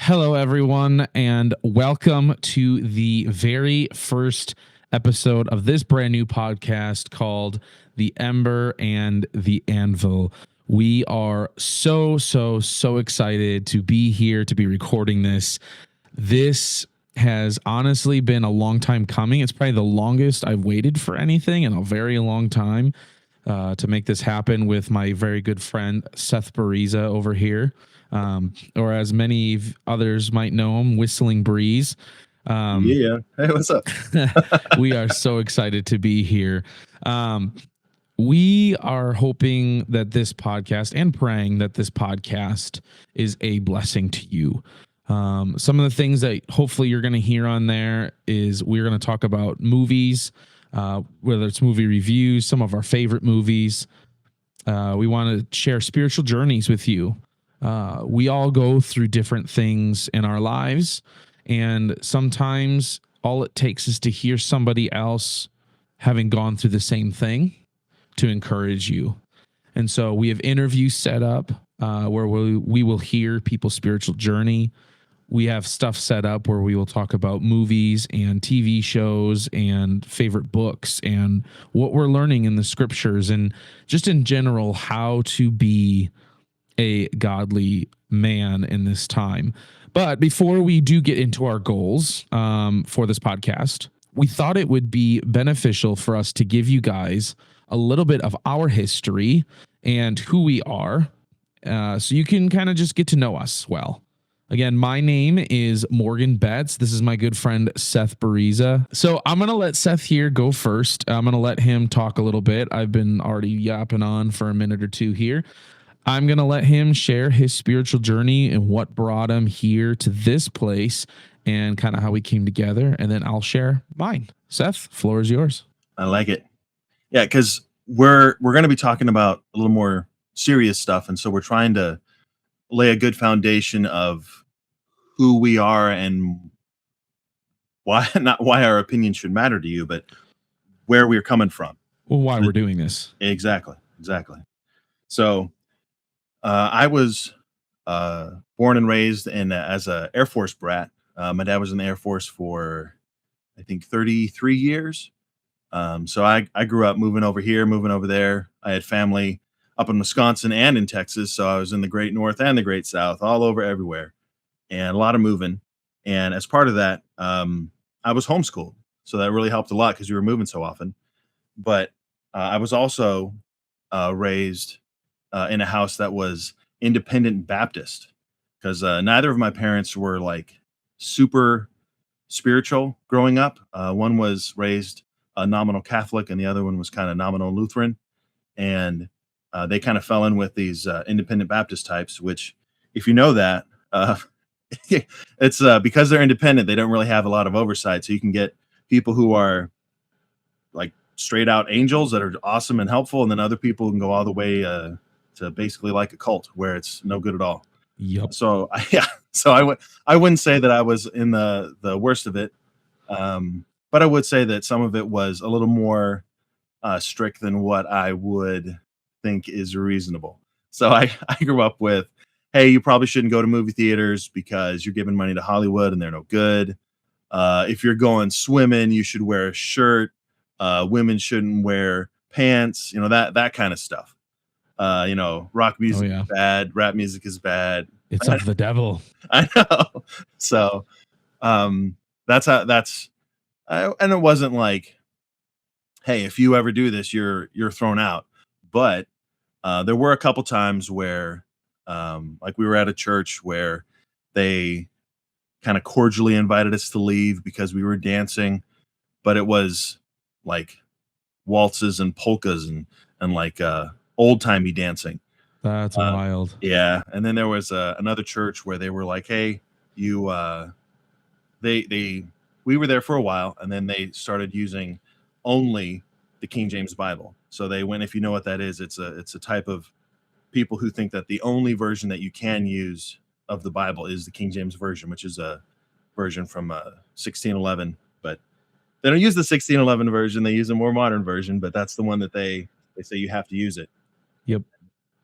Hello, everyone, and welcome to the very first episode of this brand new podcast called The Ember and the Anvil. We are so excited to be here to be recording this. This has honestly been a long time coming. It's probably the longest I've waited for anything in a very long time to make this happen with my very good friend Seth Bariza over here, or as many others might know him, Whistling Breeze. Yeah. Hey, what's up? We are so excited to be here. We are hoping that this podcast and praying that this podcast is a blessing to you. Some of the things that hopefully you're going to hear on there is we're going to talk about movies, whether it's movie reviews, some of our favorite movies. We want to share spiritual journeys with you. We all go through different things in our lives, and sometimes all it takes is to hear somebody else having gone through the same thing to encourage you. And so we have interviews set up where we will hear people's spiritual journey. We have stuff set up where we will talk about movies and TV shows and favorite books and what we're learning in the scriptures and just in general how to be a godly man in this time. But before we do get into our goals for this podcast, we thought it would be beneficial for us to give you guys a little bit of our history and who we are, so you can kind of just get to know us well. Again, my name is Morgan Betts. This is my good friend, Seth Bariza. So I'm going to let Seth here go first. I'm going to let him talk a little bit. I've been already yapping on for a minute or two here. I'm going to let him share his spiritual journey and what brought him here to this place and kind of how we came together. And then I'll share mine. Seth, floor is yours. I like it. Yeah, because we're going to be talking about a little more serious stuff, and so we're trying to lay a good foundation of who we are and why not why our opinion should matter to you, but where we're coming from. Well, why we're doing this. Exactly. So I was born and raised as a Air Force brat. My dad was in the Air Force for, I think, 33 years. So I grew up moving over here, moving over there. I had family up in Wisconsin and in Texas. So I was in the Great North and the Great South, all over everywhere, and a lot of moving. And as part of that, I was homeschooled. So that really helped a lot because we were moving so often. But I was also raised in a house that was independent Baptist because neither of my parents were like super spiritual growing up. One was raised a nominal Catholic and the other one was kind of nominal Lutheran. And they kind of fell in with these independent Baptist types, which if you know that, it's because they're independent, they don't really have a lot of oversight. So you can get people who are like straight out angels that are awesome and helpful. And then other people can go all the way to basically like a cult where it's no good at all. Yep. So I wouldn't say that I was in the worst of it. But I would say that some of it was a little more strict than what I would think is reasonable. So I grew up with, hey, you probably shouldn't go to movie theaters because you're giving money to Hollywood and they're no good. If you're going swimming, you should wear a shirt. Women shouldn't wear pants, that kind of stuff. Rock music is bad, rap music is bad. It's of the devil. I know. So and it wasn't like, hey, if you ever do this, you're thrown out. But there were a couple times where like we were at a church where they kind of cordially invited us to leave because we were dancing, but it was like waltzes and polkas and like old-timey dancing. That's wild. Yeah. And then there was another church where they were like, hey, you we were there for a while, and then they started using only the King James Bible. So they went, if you know what that is, it's a type of people who think that the only version that you can use of the Bible is the King James version, which is a version from 1611. But they don't use the 1611 version; they use a more modern version. But that's the one that they say you have to use it. Yep.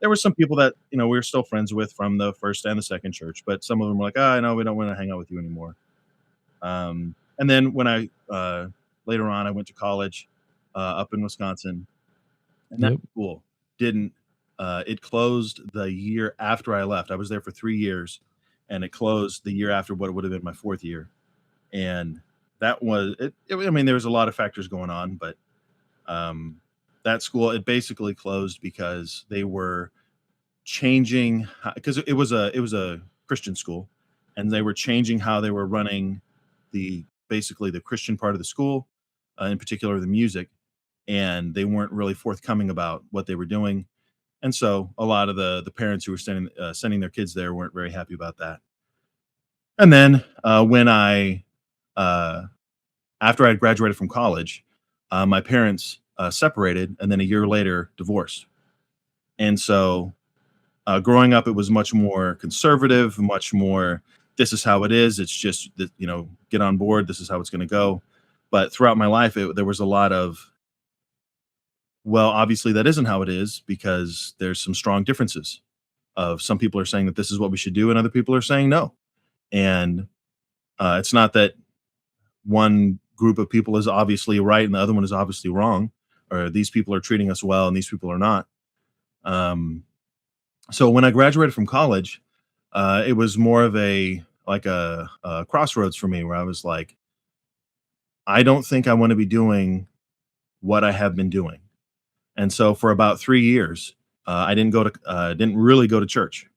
there were some people that we were still friends with from the first and the second church, but some of them were like, "Ah, no, we don't want to hang out with you anymore." And then when I later on, I went to college up in Wisconsin, and that Yep. school didn't. It closed the year after I left. I was there for 3 years, and it closed the year after what would have been my fourth year. And that was it. I mean, there was a lot of factors going on, but um, that school it basically closed because they were changing because it was a Christian school, and they were changing how they were running basically the Christian part of the school, in particular the music, and they weren't really forthcoming about what they were doing, and so a lot of the parents who were sending their kids there weren't very happy about that. And then when I uh, after I had graduated from college, my parents separated, and then a year later divorced, and so growing up, it was much more conservative, much more. This is how it is. It's just that get on board. This is how it's going to go. But throughout my life, there was a lot of well, obviously that isn't how it is because there's some strong differences. Of some people are saying that this is what we should do, and other people are saying no. And it's not that one group of people is obviously right and the other one is obviously wrong, or these people are treating us well and these people are not. Um, So when I graduated from college, it was more of a crossroads for me where I was like, I don't think I want to be doing what I have been doing. And so for about 3 years, I didn't really go to church.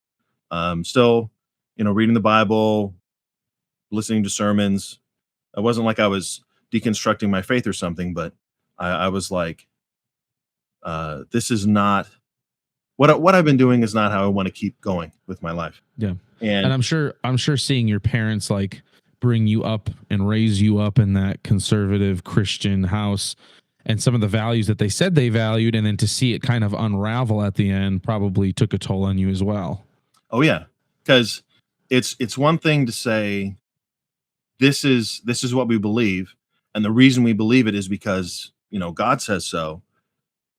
Still, reading the Bible, listening to sermons. It wasn't like I was deconstructing my faith or something, but I was like, this is not what I've been doing is not how I want to keep going with my life. Yeah. And And I'm sure seeing your parents like bring you up and raise you up in that conservative Christian house and some of the values that they said they valued, and then to see it kind of unravel at the end probably took a toll on you as well. oh yeah, because it's one thing to say this is what we believe, and the reason we believe it is because God says so.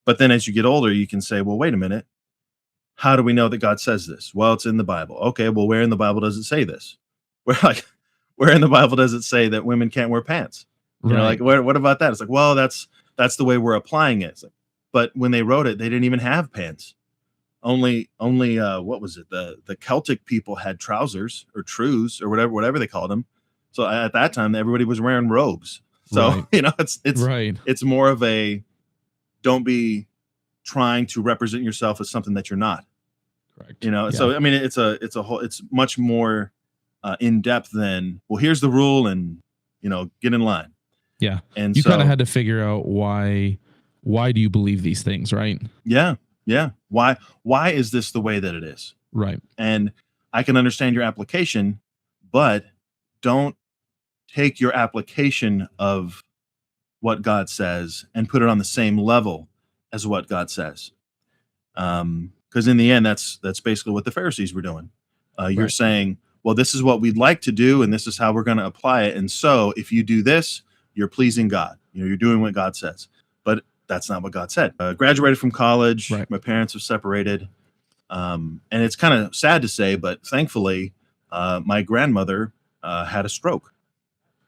But then as you get older, you can say, well, wait a minute, how do we know that God says this? Well, it's in the Bible. Okay, well, where in the Bible does it say this? Where like where in the Bible does it say that women can't wear pants? Right. Like what about that? It's like, well, that's the way we're applying it. It's like, but when they wrote it, they didn't even have pants. Only what was it? The Celtic people had trousers or trews or whatever they called them. So at that time, everybody was wearing robes. So Right. it's Right. it's more of a don't be trying to represent yourself as something that you're not. Correct. Yeah. So I mean, it's a whole. It's much more in depth than well. Here's the rule, and get in line. Yeah. And You kind of so had to figure out why do you believe these things, right? yeah, yeah. Why is this the way that it is? Right. And I can understand your application, but don't take your application of what God says and put it on the same level as what God says. Because in the end, that's basically what the Pharisees were doing. You're Right. saying, well, this is what we'd like to do, and this is how we're going to apply it. And so, if you do this, you're pleasing God. You're doing what God says. But that's not what God said. Graduated from college. Right. My parents have separated, and it's kind of sad to say, but thankfully, my grandmother had a stroke,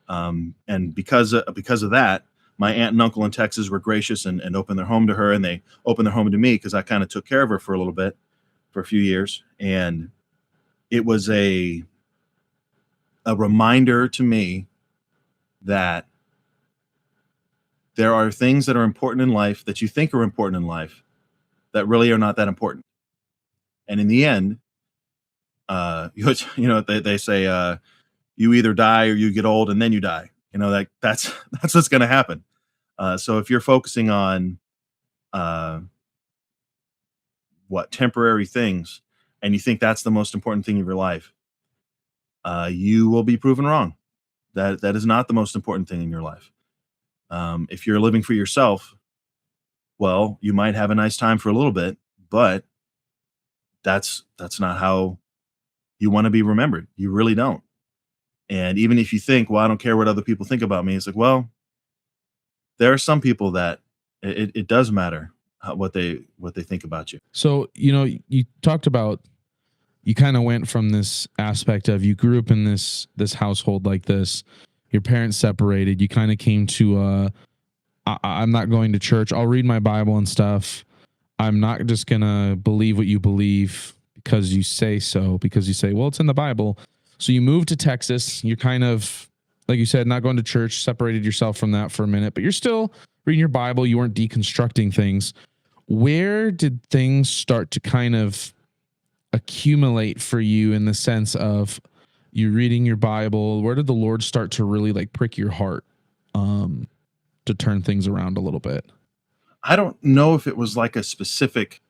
and because of that, my aunt and uncle in Texas were gracious and opened their home to her, and they opened their home to me because I kind of took care of her for a little bit, for a few years, and it was a reminder to me that there are things that are important in life that you think are important in life that really are not that important, and in the end, they say you either die or you get old and then you die. Like that's that's what's going to happen. So if you're focusing on uh, what temporary things, and you think that's the most important thing of your life, you will be proven wrong. That is not the most important thing in your life. If you're living for yourself, well, you might have a nice time for a little bit, but that's not how you want to be remembered. You really don't. And even if you think, well, I don't care what other people think about me, it's like, well, there are some people that it does matter what they think about you. So, you talked about, you kind of went from this aspect of, you grew up in this household like this, your parents separated, you kind of came to I'm not going to church. I'll read my Bible and stuff. I'm not just going to believe what you believe because you say so, because you say, well, it's in the Bible. So you moved to Texas. You're kind of, like you said, not going to church, separated yourself from that for a minute, but you're still reading your Bible. You weren't deconstructing things. Where did things start to kind of accumulate for you, in the sense of you reading your Bible? Where did the Lord start to really like prick your heart to turn things around a little bit? I don't know if it was like a specific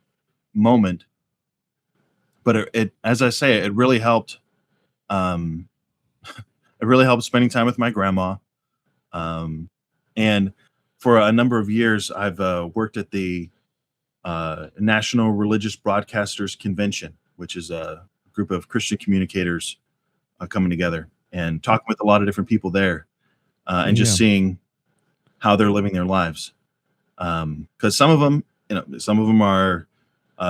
moment, but it as I say, it really helped. Um, it really helped spending time with my grandma. And for a number of years, I've worked at the National Religious Broadcasters Convention, which is a group of Christian communicators coming together and talking with a lot of different people there, and just Yeah. seeing how they're living their lives. Because some of them, some of them are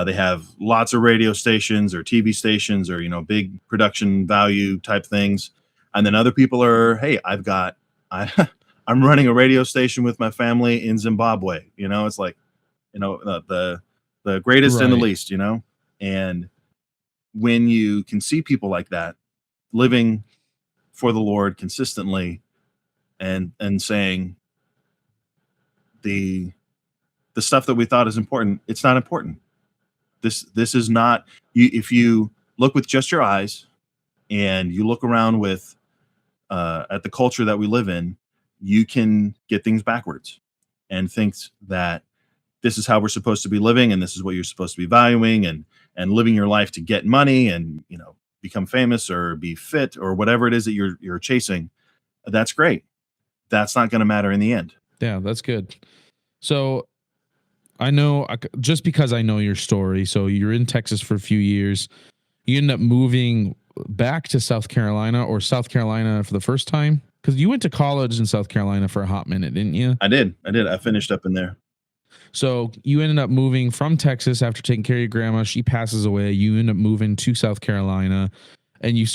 they have lots of radio stations or TV stations or big production value type things, and then other people are, hey, I I'm running a radio station with my family in Zimbabwe. It's like the greatest and the Right. least. And when you can see people like that living for the Lord consistently, and saying the stuff that we thought is important, it's not important. This is not you. If you look with just your eyes and you look around with at the culture that we live in, you can get things backwards and think that this is how we're supposed to be living, and this is what you're supposed to be valuing, and living your life to get money and become famous or be fit or whatever it is that you're chasing. That's great. That's not going to matter in the end. Yeah, that's good. So I know, just because I know your story. So you're in Texas for a few years. You end up moving back to South Carolina, or South Carolina for the first time, because you went to college in South Carolina for a hot minute, didn't you? I did. I finished up in there. So you ended up moving from Texas after taking care of your grandma. She passes away. You end up moving to South Carolina, and you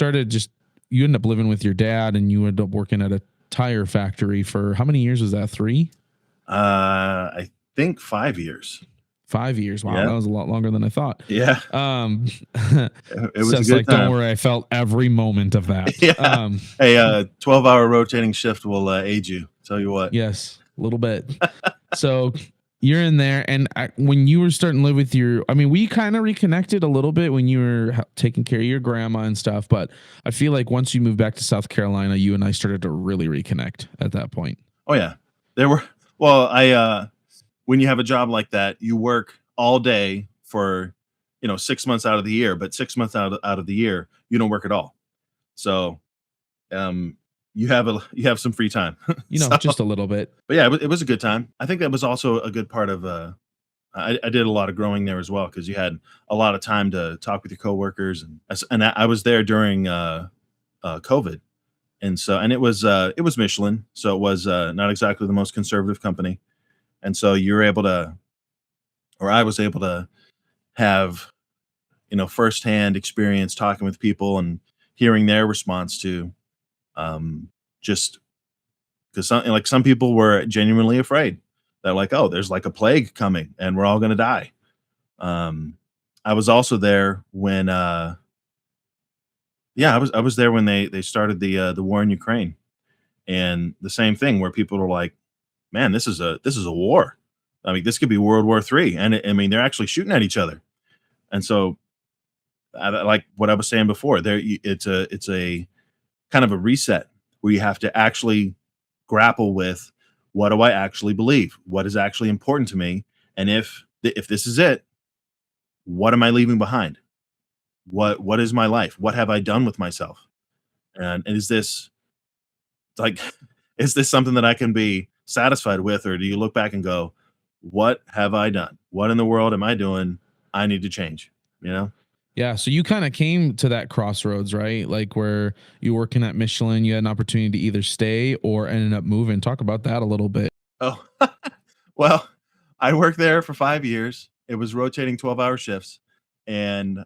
end up living with your dad, and you end up working at a tire factory for how many years was that? 3? I think 5 years. 5 years. Wow, Yeah. that was a lot longer than I thought. Yeah, It was says a good like, don't time. worry, I felt every moment of that. Yeah. Hey, 12-hour rotating shift will aid you. Tell you what. Yes, a little bit. So you're in there, and when you were starting to live with we kind of reconnected a little bit when you were taking care of your grandma and stuff. But I feel like once you moved back to South Carolina, you and I started to really reconnect at that point. Oh yeah, there were. Well, when you have a job like that, you work all day for 6 months out of the year, but 6 months out of the year you don't work at all. So you have some free time. So, Just a little bit. but yeah, it was a good time. I think that was also a good part of I did a lot of growing there as well, because you had a lot of time to talk with your coworkers, and I was there during COVID, and it was Michelin, so it was not exactly the most conservative company, and so you're able to, or I was able to have firsthand experience talking with people and hearing their response to just because some people were genuinely afraid. They're like, oh, there's like a plague coming and we're all going to die. I was also there when I was there when they started the war in Ukraine, and the same thing where people were like, man, this is a war. I mean, this could be World War III, and they're actually shooting at each other. And so, like what I was saying before, it's a kind of a reset where you have to actually grapple with, what do I actually believe? What is actually important to me? And if this is it, what am I leaving behind? What is my life? What have I done with myself? And is this like is this something that I can be satisfied with, or do you look back and go, what have I done? What in the world am I doing? I need to change, you know? Yeah. So you kind of came to that crossroads, right? Like where you working at Michelin, you had an opportunity to either stay or ended up moving. Talk about that a little bit. Oh, well, I worked there for 5 years. It was rotating 12-hour shifts, and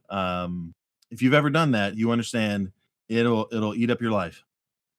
if you've ever done that, you understand it'll eat up your life.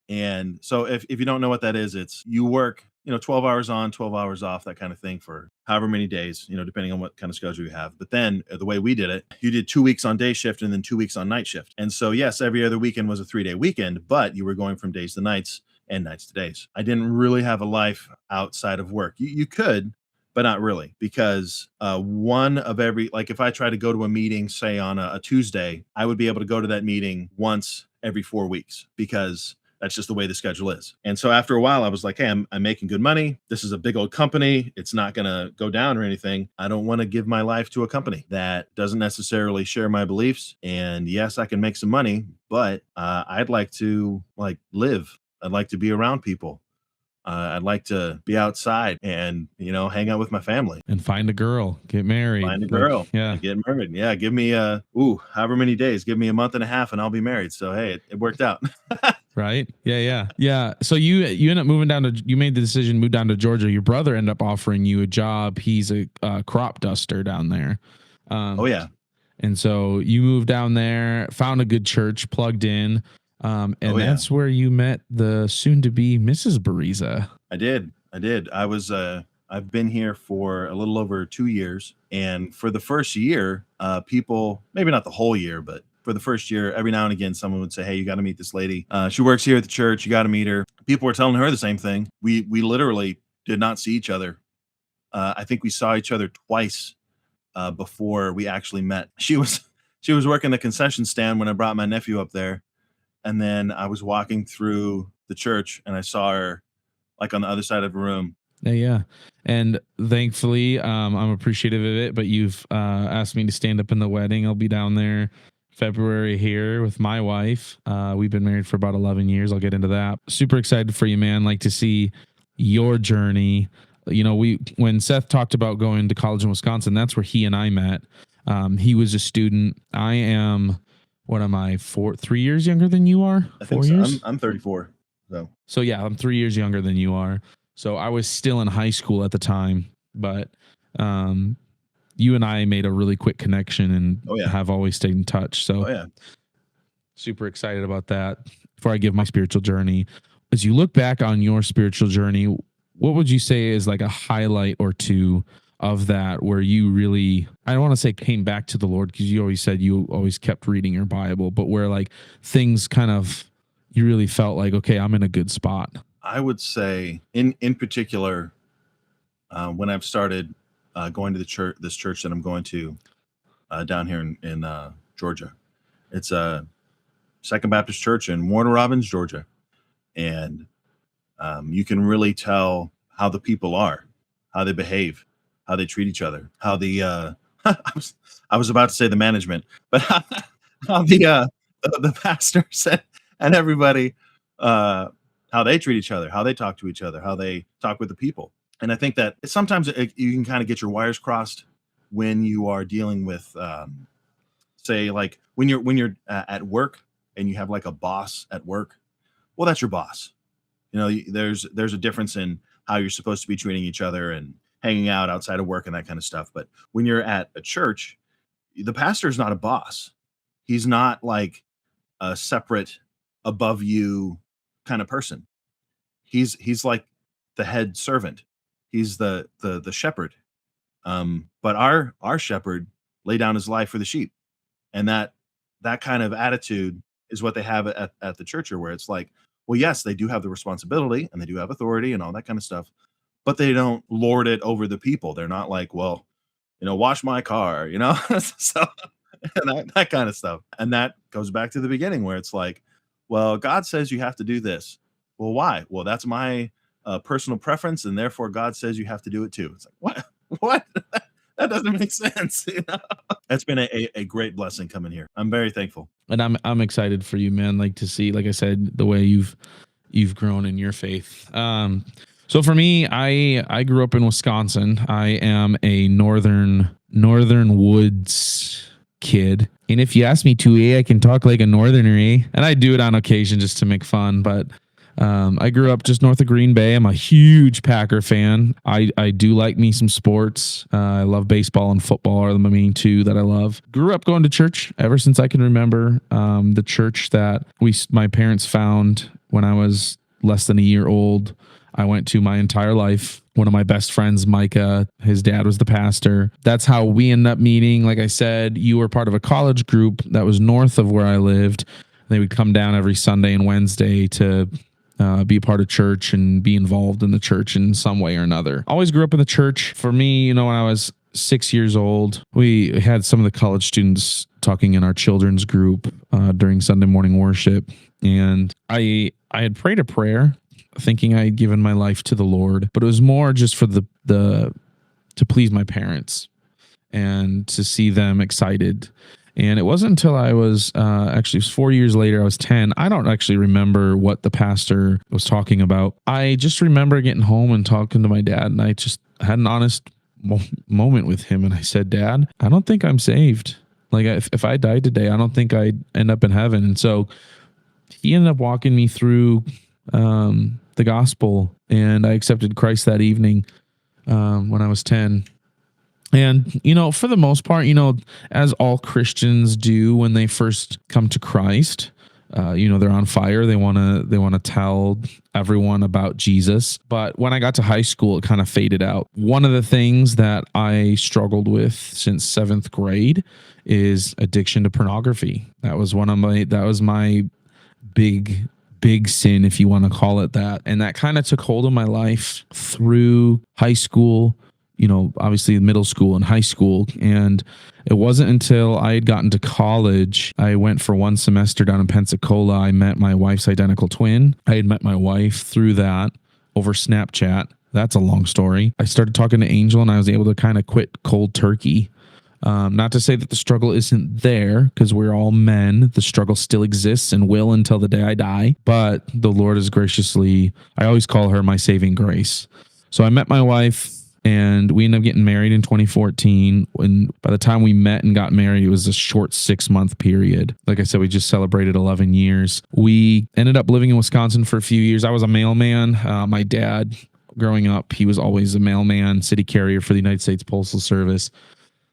And so if you don't know what that is, it's you work, 12 hours on, 12 hours off, that kind of thing for however many days, depending on what kind of schedule you have. But then the way we did it, you did 2 weeks on day shift and then 2 weeks on night shift. And so, yes, every other weekend was a 3-day weekend, but you were going from days to nights and nights to days. I didn't really have a life outside of work. You could, but not really, because one of every, like if I try to go to a meeting, say on a Tuesday, I would be able to go to that meeting once every 4 weeks because that's just the way the schedule is. And so after a while, I was like, hey, I'm making good money. This is a big old company. It's not going to go down or anything. I don't want to give my life to a company that doesn't necessarily share my beliefs. And yes, I can make some money, but I'd like to live. I'd like to be around people. I'd like to be outside and, hang out with my family. And find a girl, get married. Find a girl. Yeah. And get married. Yeah. Give me however many days. Give me a month and a half and I'll be married. So, hey, it worked out. Right. Yeah. So you end up moving you made the decision, move down to Georgia. Your brother ended up offering you a job. He's a crop duster down there. Oh yeah. And so you moved down there, found a good church, plugged in. That's where you met the soon to be Mrs. Bariza. I did. I've been here for a little over 2 years. And for the first year, people, maybe not the whole year, but for the first year, every now and again, someone would say, hey, you got to meet this lady. She works here at the church. You got to meet her. People were telling her the same thing. We literally did not see each other. I think we saw each other twice before we actually met. She was working the concession stand when I brought my nephew up there. And then I was walking through the church and I saw her on the other side of the room. Yeah. And thankfully, I'm appreciative of it, but you've asked me to stand up in the wedding. I'll be down there February here with my wife. We've been married for about 11 years. I'll get into that. Super excited for you, man. Like to see your journey. When Seth talked about going to college in Wisconsin, that's where he and I met. He was a student. I am, what am I, 3 years younger than you are? I think 4 years? So. I'm 34. So yeah, I'm 3 years younger than you are. So I was still in high school at the time, but you and I made a really quick connection and have always stayed in touch. So super excited about that. Before I give my spiritual journey, as you look back on your spiritual journey, what would you say is like a highlight or two of that where you really, I don't want to say came back to the Lord, because you always said you always kept reading your Bible, but where like things kind of, you really felt like, okay, I'm in a good spot? I would say in particular, when I've started going to this church that I'm going to down here in Georgia. It's a Second Baptist Church in Warner Robins, Georgia. And you can really tell how the people are, how they behave, how they treat each other, how the I was about to say the management, but how the pastors and everybody, how they treat each other, how they talk to each other, how they talk with the people. And I think that sometimes you can kind of get your wires crossed when you are dealing with, say, like when you're at work and you have like a boss at work. Well, that's your boss. There's a difference in how you're supposed to be treating each other and hanging out outside of work and that kind of stuff. But when you're at a church, the pastor is not a boss. He's not like a separate above you kind of person. He's like the head servant. He's the shepherd. But our shepherd laid down his life for the sheep. And that kind of attitude is what they have at the church here, where it's like, well, yes, they do have the responsibility and they do have authority and all that kind of stuff, but they don't lord it over the people. They're not like, well, wash my car, so and that kind of stuff. And that goes back to the beginning where it's like, well, God says you have to do this. Well, why? Well, that's my personal preference, and therefore God says you have to do it too. It's like, what? That doesn't make sense. That's been a great blessing coming here. I'm very thankful. And I'm excited for you, man. Like to see, like I said, the way you've grown in your faith. So for me, I grew up in Wisconsin. I am a northern woods kid. And if you ask me to, I can talk like a northerner, and I do it on occasion just to make fun. But I grew up just north of Green Bay. I'm a huge Packer fan. I do like me some sports. I love baseball and football are the main two that I love. Grew up going to church ever since I can remember. The church that my parents found when I was less than a year old, I went to my entire life. One of my best friends, Micah, his dad was the pastor. That's how we ended up meeting. Like I said, you were part of a college group that was north of where I lived. They would come down every Sunday and Wednesday to be a part of church and be involved in the church in some way or another. Always grew up in the church. For me, when I was 6 years old, we had some of the college students talking in our children's group during Sunday morning worship. And I had prayed a prayer thinking I had given my life to the Lord, but it was more just for to please my parents and to see them excited. And it wasn't until I was actually it was 4 years later, I was 10. I don't actually remember what the pastor was talking about. I just remember getting home and talking to my dad, and I just had an honest moment with him. And I said, Dad, I don't think I'm saved. Like if I died today, I don't think I'd end up in heaven. And so he ended up walking me through the gospel, and I accepted Christ that evening when I was 10. And, for the most part, as all Christians do when they first come to Christ, they're on fire. They want to tell everyone about Jesus. But when I got to high school, it kind of faded out. One of the things that I struggled with since 7th grade is addiction to pornography. That was my big sin, if you want to call it that. And that kind of took hold of my life through high school, obviously middle school and high school. And it wasn't until I had gotten to college, I went for one semester down in Pensacola. I met my wife's identical twin. I had met my wife through that over Snapchat. That's a long story. I started talking to Angel, and I was able to kind of quit cold turkey. Not to say that the struggle isn't there, because we're all men. The struggle still exists and will until the day I die. But the Lord is graciously, I always call her my saving grace. So I met my wife, and we ended up getting married in 2014. And by the time we met and got married, it was a short 6-month period. Like I said, we just celebrated 11 years. We ended up living in Wisconsin for a few years. I was a mailman. My dad, growing up, he was always a mailman, city carrier for the United States Postal Service.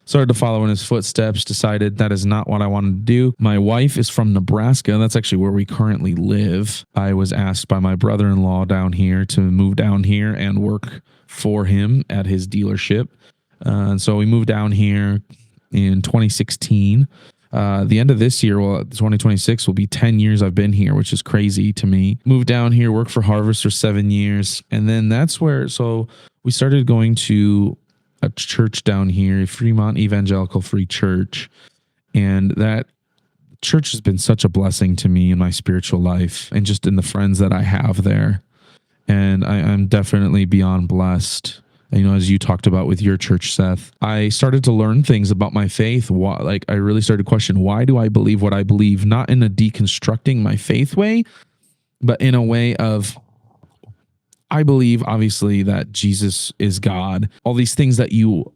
Started to follow in his footsteps, decided that is not what I wanted to do. My wife is from Nebraska. That's actually where we currently live. I was asked by my brother-in-law down here to move down here and work for him at his dealership. And so we moved down here in 2016. The end of this year, 2026, will be 10 years I've been here, which is crazy to me. Moved down here, worked for Harvest for 7 years. And then so we started going to a church down here, Fremont Evangelical Free Church. And that church has been such a blessing to me in my spiritual life and just in the friends that I have there. And I'm definitely beyond blessed. As you talked about with your church, Seth, I started to learn things about my faith. I really started to question, why do I believe what I believe? Not in a deconstructing my faith way, but in a way of, I believe, obviously, that Jesus is God. All these things that you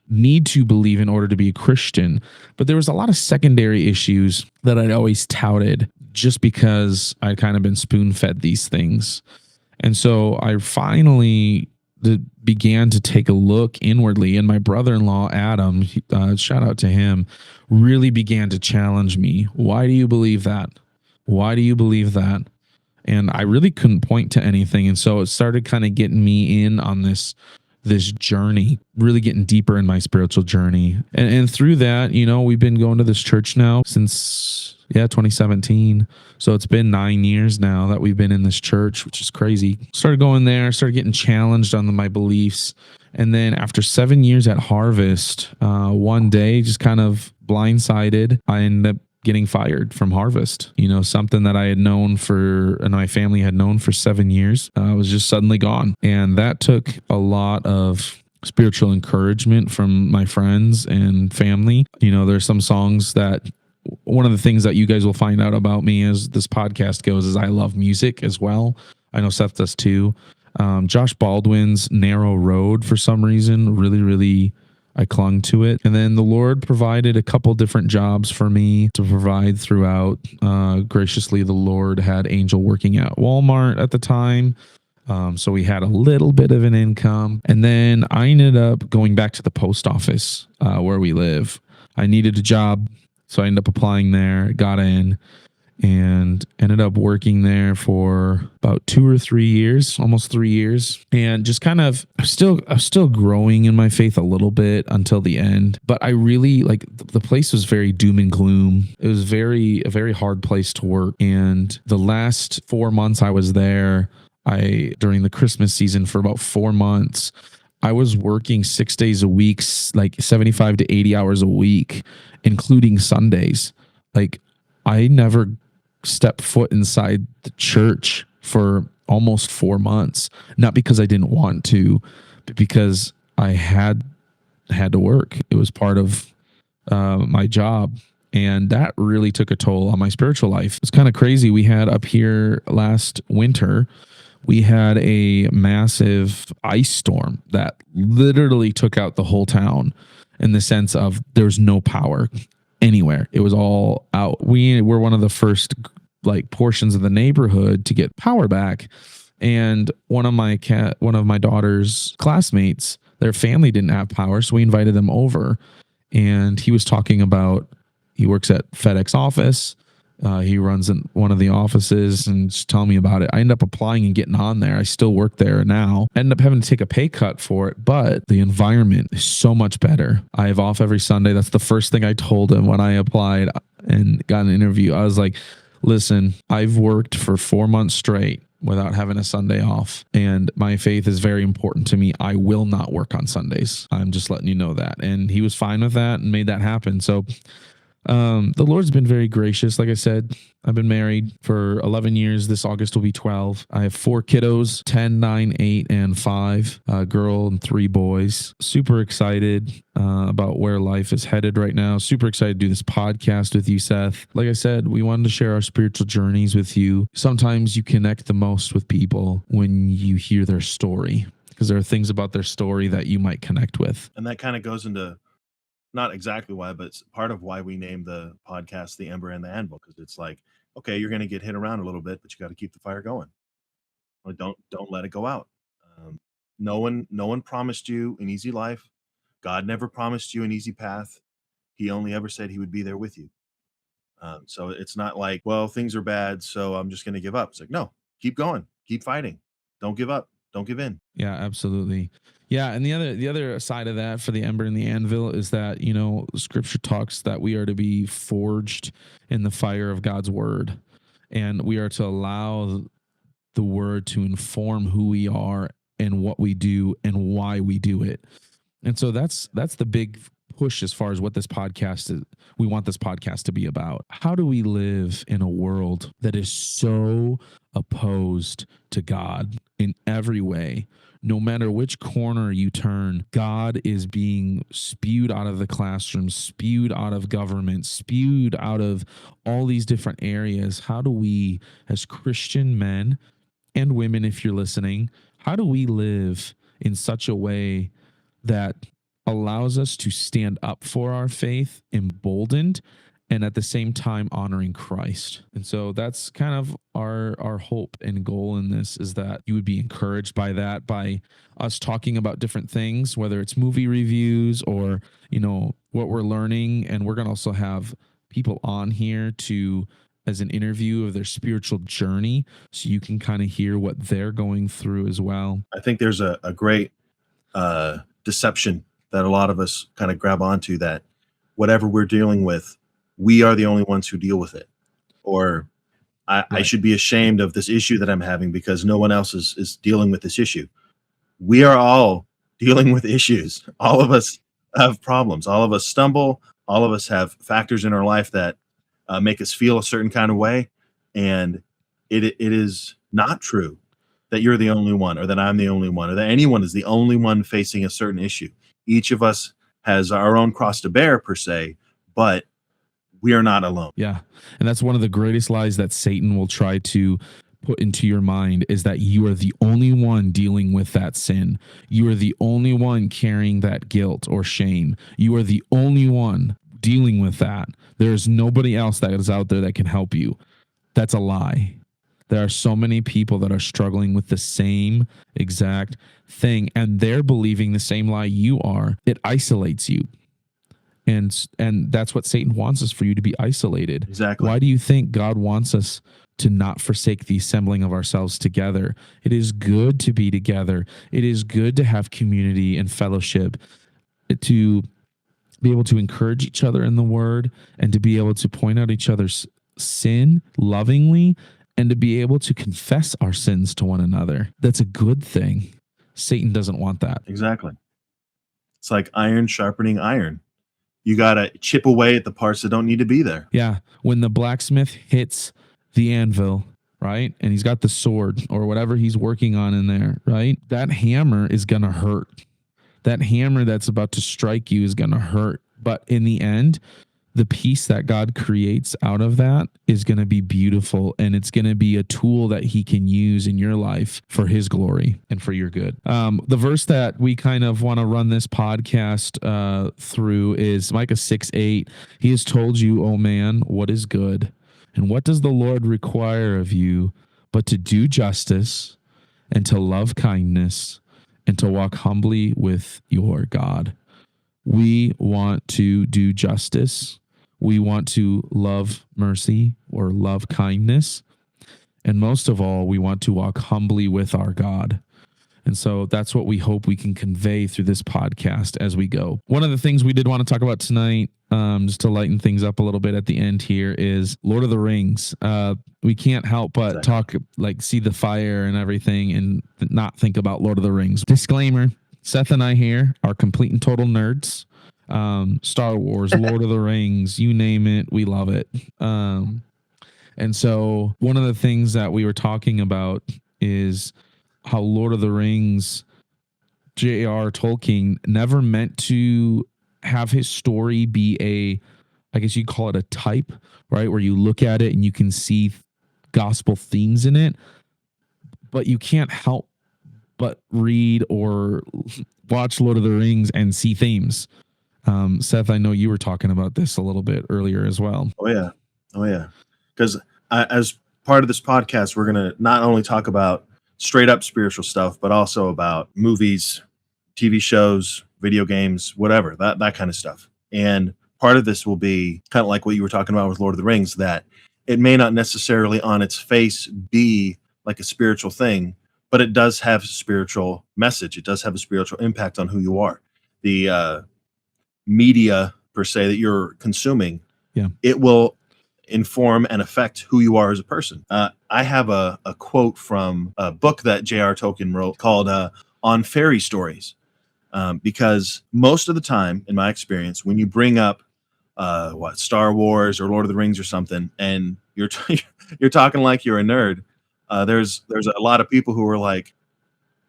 need to believe in order to be a Christian. But there was a lot of secondary issues that I'd always touted just because I'd kind of been spoon-fed these things. And so I finally began to take a look inwardly, and my brother-in-law, Adam, shout out to him, really began to challenge me. Why do you believe that? Why do you believe that? And I really couldn't point to anything. And so it started kind of getting me in on this journey, really getting deeper in my spiritual journey. And through that, we've been going to this church now since 2017. So it's been 9 years now that we've been in this church, which is crazy. Started going there, started getting challenged on my beliefs. And then after 7 years at Harvest, one day, just kind of blindsided, I ended up getting fired from Harvest. Something that I had known and my family had known for 7 years, was just suddenly gone. And that took a lot of spiritual encouragement from my friends and family. There's some songs that, one of the things that you guys will find out about me as this podcast goes is I love music as well. I know Seth does too. Josh Baldwin's Narrow Road, for some reason, really, really I clung to it. And then the Lord provided a couple different jobs for me to provide throughout. Graciously, the Lord had Angel working at Walmart at the time. So we had a little bit of an income. And then I ended up going back to the post office where we live. I needed a job. So I ended up applying there, got in, and ended up working there for about 2 or 3 years, almost 3 years. And just kind of, I was still growing in my faith a little bit until the end. But I really like the place was very doom and gloom. It was a very hard place to work. And the last 4 months I was there, during the Christmas season for about 4 months, I was working 6 days a week, like 75 to 80 hours a week, including Sundays. Like I never stepped foot inside the church for almost 4 months, not because I didn't want to, but because I had to work. It was part of my job. And that really took a toll on my spiritual life. It's kind of crazy. We had up here last winter, we had a massive ice storm that literally took out the whole town in the sense of there's no power anywhere. It was all out. We were one of the first like portions of the neighborhood to get power back. And one of my daughter's classmates, their family didn't have power. So we invited them over, and he was talking about, he works at FedEx office. He runs in one of the offices and just telling me about it. I ended up applying and getting on there. I still work there now. Ended up having to take a pay cut for it, but the environment is so much better. I have off every Sunday. That's the first thing I told him when I applied and got an interview. I was like, listen, I've worked for 4 months straight without having a Sunday off, and my faith is very important to me. I will not work on Sundays. I'm just letting you know that. And he was fine with that and made that happen. So the Lord's been very gracious. Like I said, I've been married for 11 years. This August will be 12. I have 4 kiddos, 10, 9, 8, and 5, a girl and 3 boys. Super excited about where life is headed right now. Super excited to do this podcast with you, Seth. Like I said, we wanted to share our spiritual journeys with you. Sometimes you connect the most with people when you hear their story, because there are things about their story that you might connect with. And that kind of goes into not exactly why, but it's part of why we named the podcast The Ember and the Anvil, because it's like, okay, you're going to get hit around a little bit, but you got to keep the fire going. Like, don't let it go out. No one promised you an easy life. God never promised you an easy path. He only ever said he would be there with you. So it's not like, well, things are bad, so I'm just going to give up. It's like, no, keep going, keep fighting. Don't give up. Don't give in. Yeah, absolutely. Yeah, and the other side of that for the ember and the anvil is that, scripture talks that we are to be forged in the fire of God's word, and we are to allow the word to inform who we are and what we do and why we do it. And so that's the big push as far as what this podcast is. We want this podcast to be about. How do we live in a world that is so opposed to God in every way? No matter which corner you turn, God is being spewed out of the classroom, spewed out of government, spewed out of all these different areas. How do we, as Christian men and women, if you're listening, how do we live in such a way that allows us to stand up for our faith, emboldened, and at the same time honoring Christ? And so that's kind of our hope and goal in this, is that you would be encouraged by that, by us talking about different things, whether it's movie reviews or, what we're learning. And we're going to also have people on here as an interview of their spiritual journey, so you can kind of hear what they're going through as well. I think there's a great deception that a lot of us kind of grab onto, that whatever we're dealing with, we are the only ones who deal with it. Or I should be ashamed of this issue that I'm having because no one else is dealing with this issue. We are all dealing with issues. All of us have problems. All of us stumble. All of us have factors in our life that make us feel a certain kind of way. And it is not true that you're the only one, or that I'm the only one, or that anyone is the only one facing a certain issue. Each of us has our own cross to bear, per se, but we are not alone. Yeah. And that's one of the greatest lies that Satan will try to put into your mind is that you are the only one dealing with that sin. You are the only one carrying that guilt or shame. You are the only one dealing with that. There is nobody else that is out there that can help you. That's a lie. There are so many people that are struggling with the same exact thing, and they're believing the same lie you are. It isolates you. And that's what Satan wants, is for you to be isolated. Exactly. Why do you think God wants us to not forsake the assembling of ourselves together? It is good to be together. It is good to have community and fellowship, to be able to encourage each other in the word, and to be able to point out each other's sin lovingly, and to be able to confess our sins to one another. That's a good thing. Satan doesn't want that. Exactly. It's like iron sharpening iron. You got to chip away at the parts that don't need to be there. Yeah. When the blacksmith hits the anvil, right, and he's got the sword or whatever he's working on in there, right, that hammer is going to hurt. That hammer that's about to strike you is going to hurt. But in the end, the piece that God creates out of that is going to be beautiful, and it's going to be a tool that he can use in your life for his glory and for your good. The verse that we kind of want to run this podcast through is Micah 6:8. He has told you, O man, what is good, and what does the Lord require of you but to do justice and to love kindness and to walk humbly with your God. We want to do justice. We want to love mercy or love kindness. And most of all, we want to walk humbly with our God. And so that's what we hope we can convey through this podcast as we go. One of the things we did want to talk about tonight, just to lighten things up a little bit at the end here, is Lord of the Rings. We can't help but talk, like, see the fire and everything and not think about Lord of the Rings. Disclaimer, Seth and I here are complete and total nerds. Star Wars, Lord of the Rings, you name it, we love it. And so one of the things that we were talking about is how Lord of the Rings, J.R. Tolkien never meant to have his story be I guess you'd call it a type, right? Where you look at it and you can see gospel themes in it, but you can't help but read or watch Lord of the Rings and see themes. Seth, I know you were talking about this a little bit earlier as well. Oh yeah. Because as part of this podcast, we're going to not only talk about straight up spiritual stuff, but also about movies, TV shows, video games, whatever, that kind of stuff. And part of this will be kind of like what you were talking about with Lord of the Rings, that it may not necessarily on its face be like a spiritual thing, but it does have a spiritual message. It does have a spiritual impact on who you are. The media per se that you're consuming, it will inform and affect who you are as a person. I have a quote from a book that J.R. Tolkien wrote called On Fairy Stories, because most of the time, in my experience, when you bring up Star Wars or Lord of the Rings or something, and you're talking like you're a nerd, there's a lot of people who are like,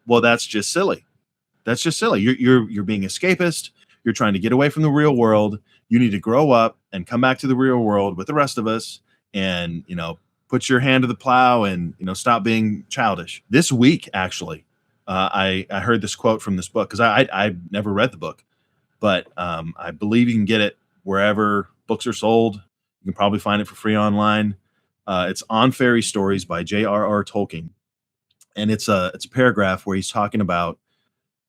well, that's just silly. That's just silly. You're being escapist. You're trying to get away from the real world. You need to grow up and come back to the real world with the rest of us, and put your hand to the plow and stop being childish. This week, actually, I heard this quote from this book, because I never read the book, but I believe you can get it wherever books are sold. You can probably find it for free online. It's On Fairy Stories by J.R.R. Tolkien, and it's a paragraph where he's talking about.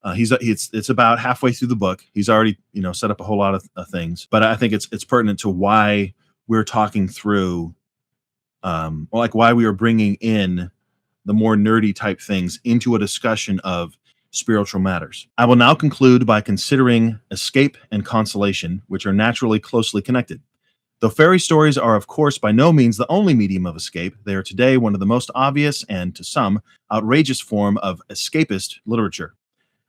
It's about halfway through the book. He's already set up a whole lot of things, but I think it's pertinent to why we're talking through, why we are bringing in the more nerdy type things into a discussion of spiritual matters. I will now conclude by considering escape and consolation, which are naturally closely connected. Though fairy stories are, of course, by no means the only medium of escape, they are today one of the most obvious and, to some, outrageous form of escapist literature.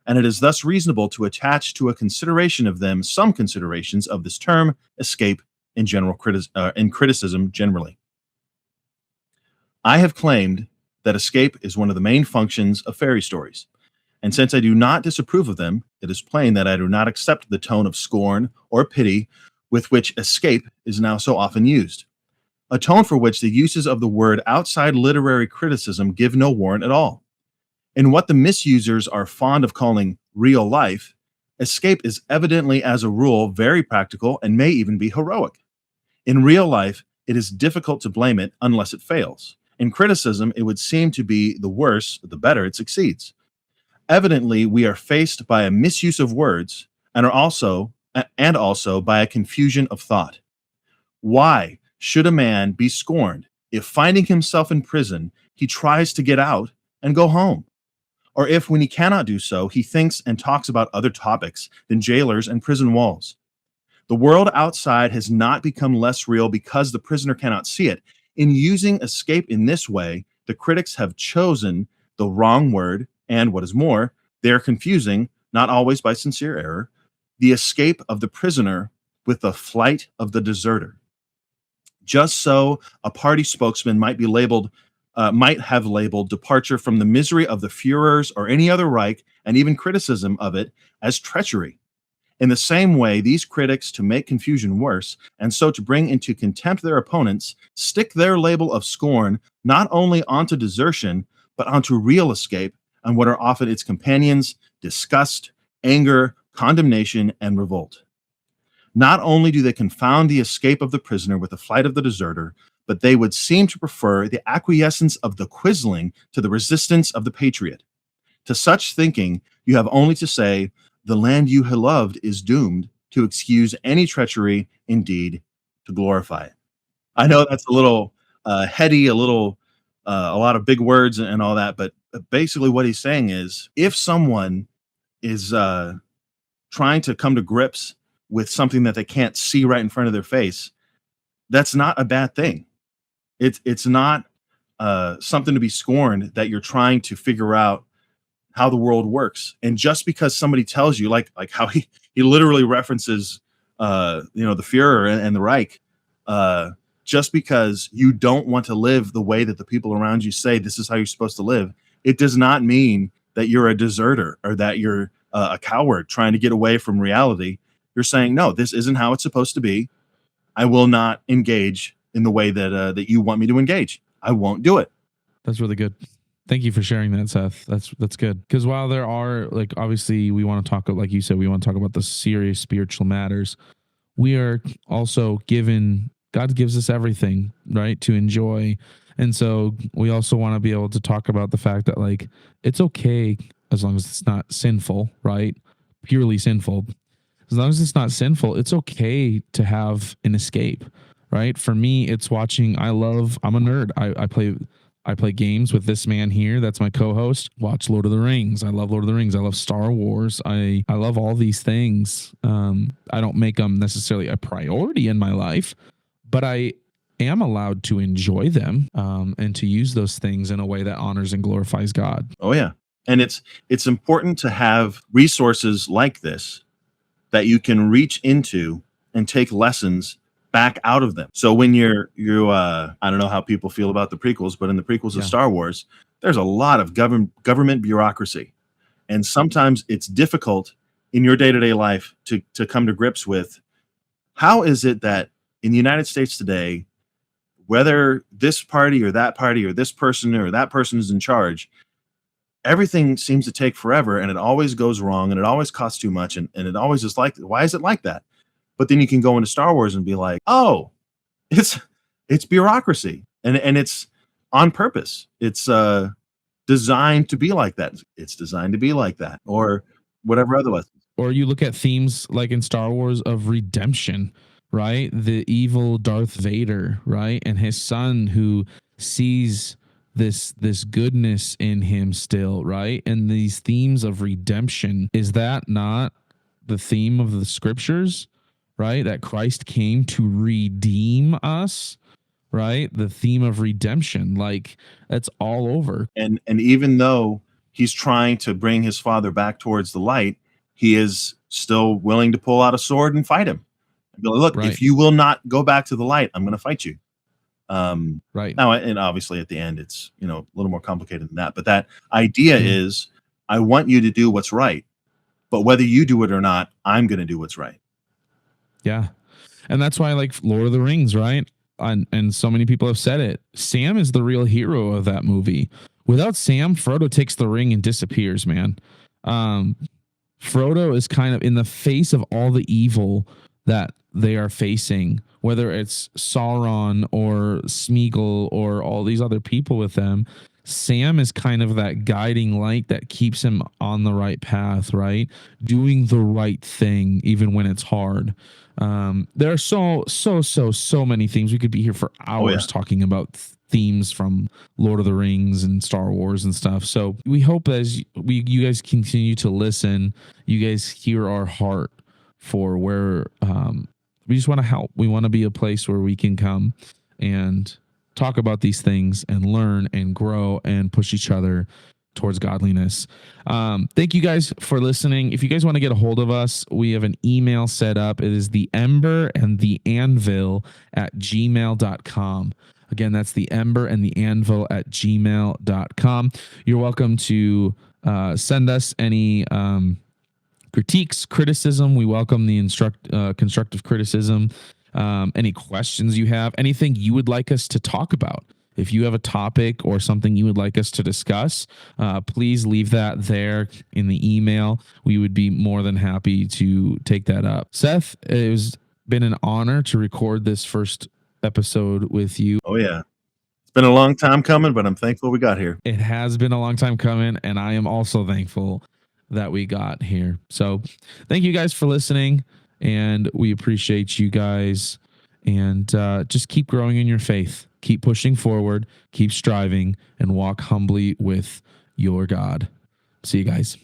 And it is thus reasonable to attach to a consideration of them some considerations of this term, escape, in criticism generally. I have claimed that escape is one of the main functions of fairy stories, and since I do not disapprove of them, it is plain that I do not accept the tone of scorn or pity with which escape is now so often used. a tone for which the uses of the word outside literary criticism give no warrant at all. In what the misusers are fond of calling real life, escape is evidently, as a rule, very practical and may even be heroic. In real life, it is difficult to blame it unless it fails. In criticism, it would seem to be the worse, the better it succeeds. Evidently, we are faced by a misuse of words and also by a confusion of thought. Why should a man be scorned if, finding himself in prison, he tries to get out and go home? Or if, when he cannot do so, he thinks and talks about other topics than jailers and prison walls? The world outside has not become less real because the prisoner cannot see it. In using escape in this way, the critics have chosen the wrong word, and what is more, they are confusing, not always by sincere error, the escape of the prisoner with the flight of the deserter. Just so, a party spokesman might have labeled departure from the misery of the Führers or any other Reich, and even criticism of it, as treachery. In the same way, these critics, to make confusion worse, and so to bring into contempt their opponents, stick their label of scorn not only onto desertion, but onto real escape, and what are often its companions: disgust, anger, condemnation, and revolt. Not only do they confound the escape of the prisoner with the flight of the deserter, but they would seem to prefer the acquiescence of the quisling to the resistance of the patriot. To such thinking, you have only to say, the land you have loved is doomed, to excuse any treachery, indeed, to glorify it. I know that's a little heady, a lot of big words and all that, but basically what he's saying is, if someone is trying to come to grips with something that they can't see right in front of their face, that's not a bad thing. It's not something to be scorned that you're trying to figure out how the world works. And just because somebody tells you, like how he literally references the Führer and the Reich, just because you don't want to live the way that the people around you say this is how you're supposed to live, it does not mean that you're a deserter or that you're a coward trying to get away from reality. You're saying, no, this isn't how it's supposed to be. I will not engage in the way that you want me to engage. I won't do it. That's really good. Thank you for sharing that, Seth. That's good. Because while there are, like, obviously we want to talk, like you said, we want to talk about the serious spiritual matters. We are also God gives us everything, right, to enjoy. And so we also want to be able to talk about the fact that, like, it's okay as long as it's not sinful, right? Purely sinful. As long as it's not sinful, it's okay to have an escape, right? For me, it's watching. I'm a nerd. I play games with this man here. That's my co-host. Watch Lord of the Rings. I love Lord of the Rings. I love Star Wars. I love all these things. I don't make them necessarily a priority in my life, but I am allowed to enjoy them and to use those things in a way that honors and glorifies God. Oh yeah. And it's important to have resources like this that you can reach into and take lessons back out of them. So when you I don't know how people feel about the prequels, but in the prequels of Star Wars, there's a lot of government bureaucracy. And sometimes it's difficult in your day-to-day life to come to grips with, how is it that in the United States today, whether this party or this person or that person is in charge, everything seems to take forever, and it always goes wrong, and it always costs too much, and it always is like, why is it like that? But then you can go into Star Wars and be like, oh, it's bureaucracy, and it's on purpose. It's designed to be like that. It's designed to be like that, or whatever otherwise. Or you look at themes like in Star Wars of redemption, right? The evil Darth Vader, right? And his son who sees this goodness in him still, right? And these themes of redemption, is that not the theme of the scriptures, right? That Christ came to redeem us, right? The theme of redemption, like, that's all over. And even though he's trying to bring his father back towards the light, he is still willing to pull out a sword and fight him. And be like, look, if you will not go back to the light, I'm going to fight you. Right now, and obviously at the end, it's a little more complicated than that. But that idea is, I want you to do what's right, but whether you do it or not, I'm going to do what's right. Yeah. And that's why I like Lord of the Rings, right? and so many people have said it, Sam is the real hero of that movie. Without Sam, Frodo takes the ring and disappears, man. Frodo is kind of in the face of all the evil that they are facing, whether it's Sauron or Smeagol or all these other people with them. Sam is kind of that guiding light that keeps him on the right path, right? Doing the right thing, even when it's hard. There are so many themes. We could be here for hours talking about themes from Lord of the Rings and Star Wars and stuff. So we hope as you guys continue to listen, you guys hear our heart for where we just want to help. We want to be a place where we can come and talk about these things and learn and grow and push each other towards godliness. Thank you guys for listening. If you guys want to get a hold of us, we have an email set up. It is the Ember and the Anvil at gmail.com. Again, that's the Ember and the Anvil at gmail.com. You're welcome to send us any critiques, criticism. We welcome the constructive criticism. Any questions you have, anything you would like us to talk about. If you have a topic or something you would like us to discuss, please leave that there in the email. We would be more than happy to take that up. Seth, it's been an honor to record this first episode with you. Oh, yeah. It's been a long time coming, but I'm thankful we got here. It has been a long time coming, and I am also thankful that we got here. So thank you guys for listening, and we appreciate you guys. And just keep growing in your faith. Keep pushing forward, keep striving, and walk humbly with your God. See you guys.